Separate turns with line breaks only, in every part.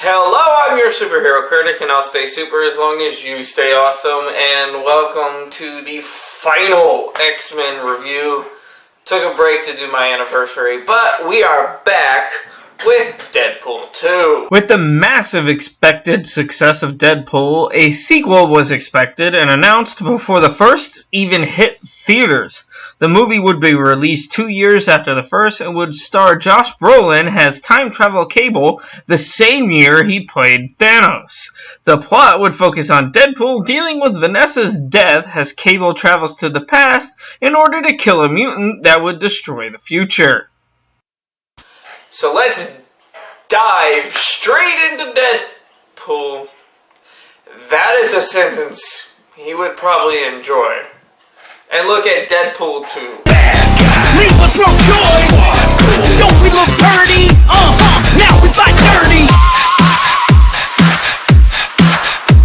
Hello, I'm your superhero critic, and I'll stay super as long as you stay awesome, and welcome to the final X-Men review. Took a break to do my anniversary, but we are back with DeadPool 2.
With the massive expected success of DeadPool, a sequel was expected and announced before the first even hit theaters. The movie would be released 2 years after the first and would star Josh Brolin as time travel Cable the same year he played Thanos. The plot would focus on Deadpool dealing with Vanessa's death as Cable travels to the past in order to kill a mutant that would destroy the future.
So let's dive straight into Deadpool. That is a sentence he would probably enjoy. And look at Deadpool 2.
Leave us from joy. Don't we look dirty? Now we fight dirty.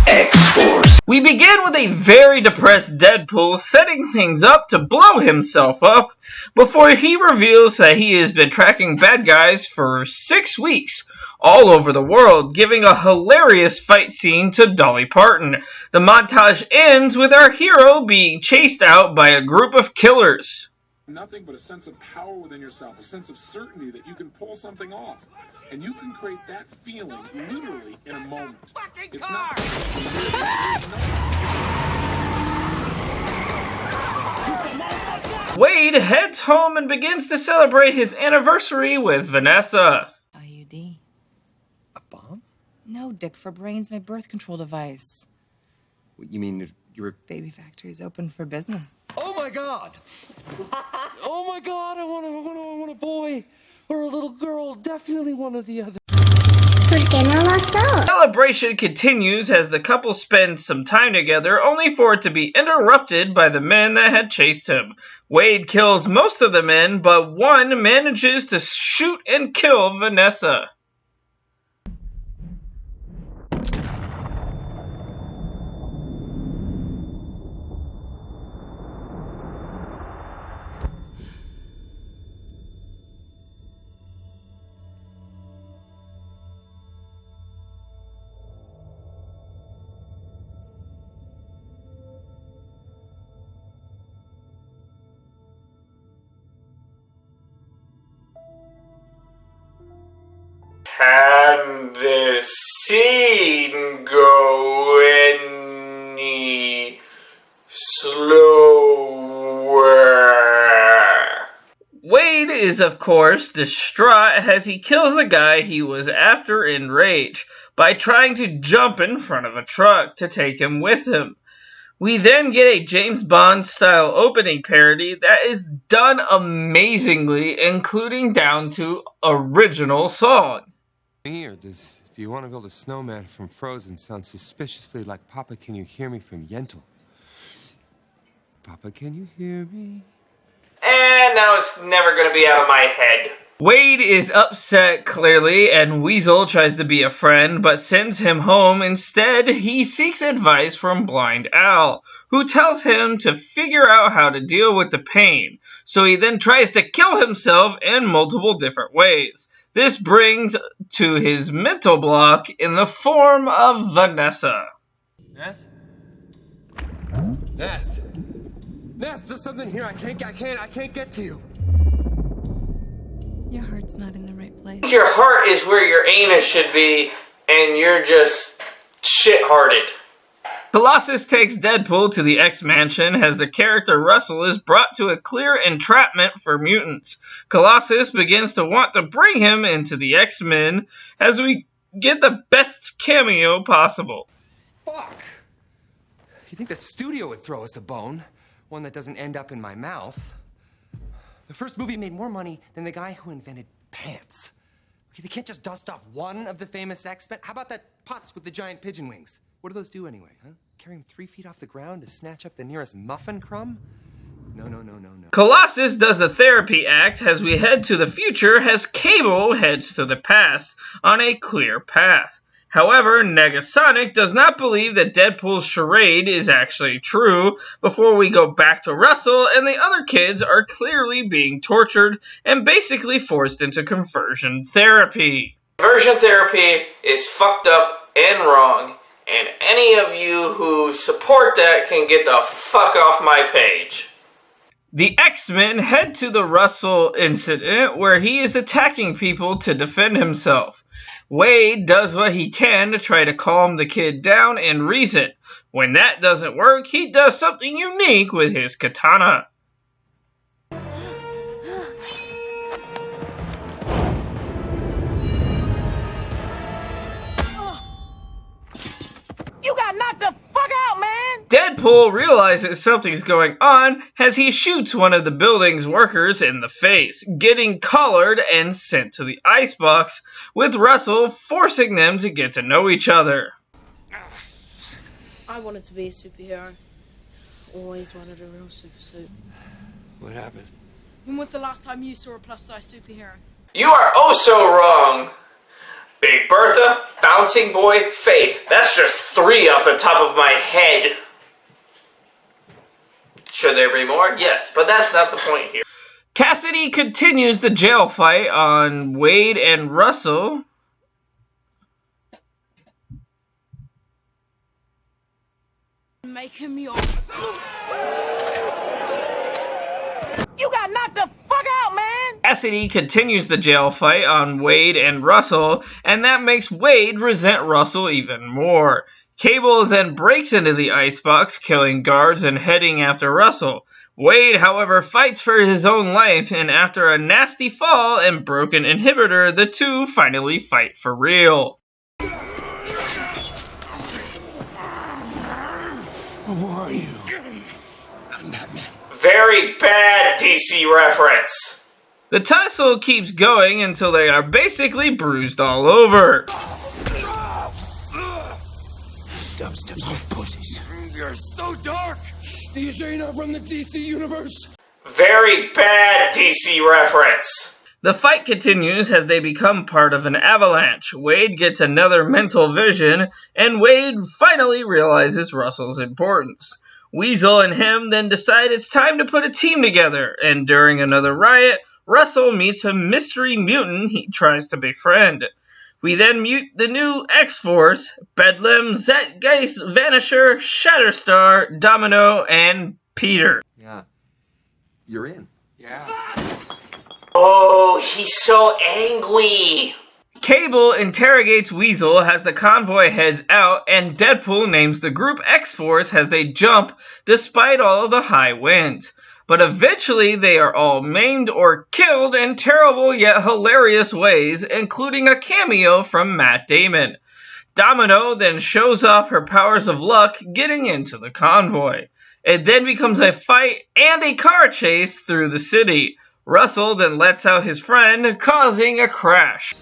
X-Force.
We begin with a very depressed Deadpool setting things up to blow himself up before he reveals that he has been tracking bad guys for 6 weeks all over the world, giving a hilarious fight scene to Dolly Parton. The montage ends with our hero being chased out by a group of killers.
Nothing but a sense of power within yourself, a sense of certainty that you can pull something off. And you can create that feeling literally in a moment. It's not
Wade heads home and begins to celebrate his anniversary with Vanessa.
IUD.
A bomb?
No, Dick, for brains, my birth control device.
You mean your
Baby factory's open for business.
Oh my god! Oh my god, I want a boy or a little girl, definitely one or the other.
Celebration continues as the couple spend some time together, only for it to be interrupted by the men that had chased him. Wade kills most of the men, but one manages to shoot and kill Vanessa.
Can this scene go any slower?
Wade is, of course, distraught as he kills the guy he was after in rage by trying to jump in front of a truck to take him with him. We then get a James Bond-style opening parody that is done amazingly, including down to original song.
Or do you want to build a snowman from Frozen sound suspiciously like Papa Can You Hear Me from Yentl? Papa, can you hear me?
And now it's never going to be out of my head.
Wade is upset, clearly, and Weasel tries to be a friend, but sends him home. Instead, he seeks advice from Blind Al, who tells him to figure out how to deal with the pain. So he then tries to kill himself in multiple different ways. This brings to his mental block in the form of Vanessa.
Ness? Ness! Ness, there's something here. I can't get to you.
Your heart's not in the right place.
Your heart is where your anus should be, and you're just shit-hearted.
Colossus takes Deadpool to the X-Mansion as the character Russell is brought to a clear entrapment for mutants. Colossus begins to want to bring him into the X-Men as we get the best cameo possible.
Fuck! You think the studio would throw us a bone? One that doesn't end up in my mouth? The first movie made more money than the guy who invented pants. Okay, they can't just dust off one of the famous X-Men. How about that Potts with the giant pigeon wings? What do those do anyway, huh? Carry him 3 feet off the ground to snatch up the nearest muffin crumb? No.
Colossus does a therapy act as we head to the future as Cable heads to the past on a clear path. However, Negasonic does not believe that Deadpool's charade is actually true before we go back to Russell and the other kids are clearly being tortured and basically forced into conversion therapy.
Conversion therapy is fucked up and wrong, and any of you who support that can get the fuck off my page.
The X-Men head to the Russell incident where he is attacking people to defend himself. Wade does what he can to try to calm the kid down and reason. When that doesn't work, he does something unique with his katana.
You got knocked the fuck out, man!
DeadPool realizes something's going on as he shoots one of the building's workers in the face, getting collared and sent to the icebox, with Russell forcing them to get to know each other.
I wanted to be a superhero. Always wanted a real super suit.
What happened?
When was the last time you saw a plus-size superhero?
You are oh so wrong. Big Bertha, Bouncing Boy, Faith. That's just 3 off the top of my head. Should there be more? Yes, but that's not the point here.
Cassidy continues the jail fight on Wade and Russell.
Making me
You got knocked the fuck out, man!
Cassidy continues the jail fight on Wade and Russell, and that makes Wade resent Russell even more. Cable then breaks into the icebox, killing guards and heading after Russell. Wade, however, fights for his own life, and after a nasty fall and broken inhibitor, the two finally fight for real.
Who are you?
Very bad DC reference.
The tussle keeps going until they are basically bruised all over.
Dubstep's are pussies. You're so dark! These ain't not from the DC universe.
Very bad DC reference.
The fight continues as they become part of an avalanche. Wade gets another mental vision, and Wade finally realizes Russell's importance. Weasel and him then decide it's time to put a team together, and during another riot, Russell meets a mystery mutant he tries to befriend. We then meet the new X-Force, Bedlam, Zeitgeist, Vanisher, Shatterstar, Domino, and Peter.
Yeah. You're in. Yeah.
Oh, he's so angry.
Cable interrogates Weasel as the convoy heads out, and DeadPool names the group X-Force as they jump despite all of the high winds. But eventually they are all maimed or killed in terrible yet hilarious ways, including a cameo from Matt Damon. Domino then shows off her powers of luck getting into the convoy. It then becomes a fight and a car chase through the city. Russell then lets out his friend, causing a crash.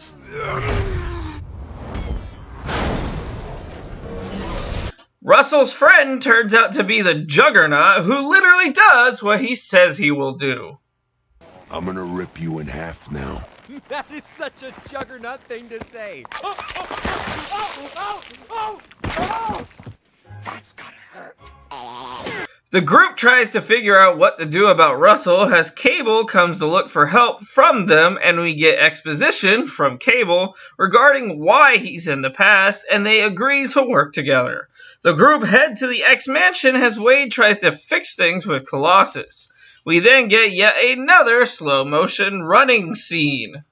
Russell's friend turns out to be the Juggernaut, who literally does what he says he will do.
I'm gonna rip you in half now.
That is such a Juggernaut thing to say.
That's gotta hurt.
The group tries to figure out what to do about Russell as Cable comes to look for help from them, and we get exposition from Cable regarding why he's in the past, and they agree to work together. The group head to the X-Mansion as Wade tries to fix things with Colossus. We then get yet another slow-motion running scene.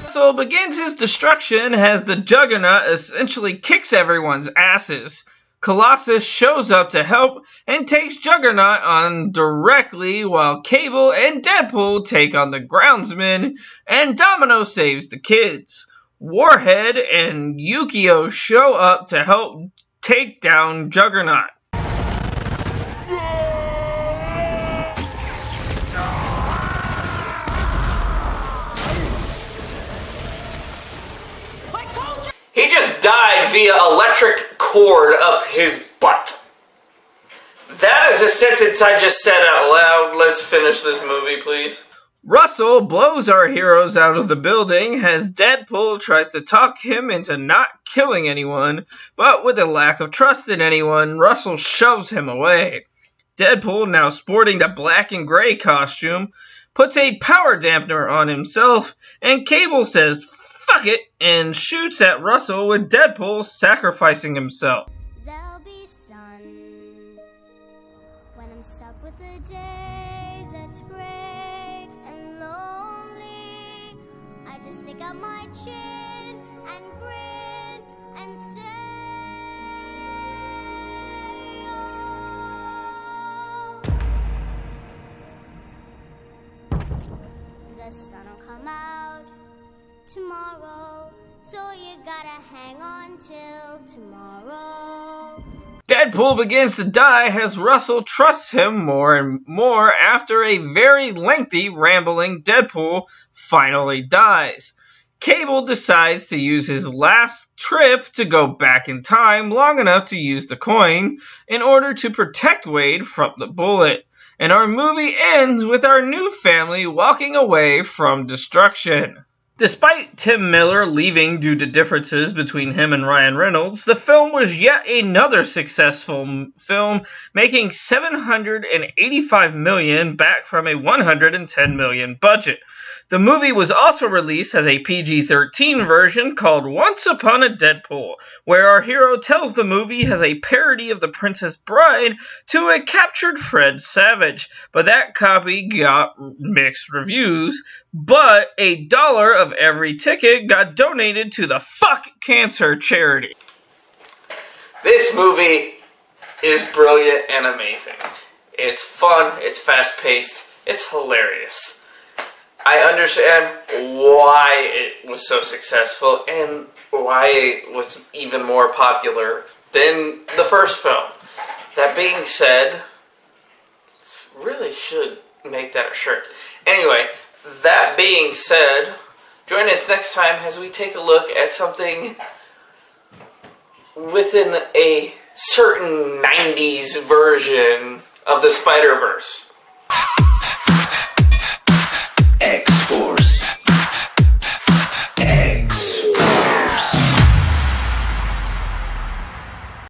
Russell begins his destruction as the Juggernaut essentially kicks everyone's asses. Colossus shows up to help and takes Juggernaut on directly, while Cable and DeadPool take on the Groundsman, and Domino saves the kids. Warhead and Yukio show up to help take down Juggernaut.
He just died via electric cord up his butt. That is a sentence I just said out loud. Let's finish this movie, please.
Russell blows our heroes out of the building as Deadpool tries to talk him into not killing anyone, but with a lack of trust in anyone, Russell shoves him away. Deadpool, now sporting the black and gray costume, puts a power dampener on himself, and Cable says fuck it and shoots at Russell with Deadpool sacrificing himself.
There'll be sun when I'm stuck with a day that's gray and lonely. I just stick out my chin and grin and say, the sun will come out tomorrow, so you gotta hang on till tomorrow.
Deadpool begins to die as Russell trusts him more and more after a very lengthy, rambling Deadpool finally dies. Cable decides to use his last trip to go back in time long enough to use the coin in order to protect Wade from the bullet. And our movie ends with our new family walking away from destruction. Despite Tim Miller leaving due to differences between him and Ryan Reynolds, the film was yet another successful film, making $785 million back from a $110 million budget. The movie was also released as a PG-13 version called Once Upon a Deadpool, where our hero tells the movie as a parody of The Princess Bride to a captured Fred Savage, but that copy got mixed reviews, but $1 of every ticket got donated to the Fuck Cancer charity.
This movie is brilliant and amazing. It's fun, it's fast-paced, it's hilarious. I understand why it was so successful and why it was even more popular than the first film. That being said, really should make that a shirt. Anyway, that being said, join us next time as we take a look at something within a certain 90s version of the Spider-Verse.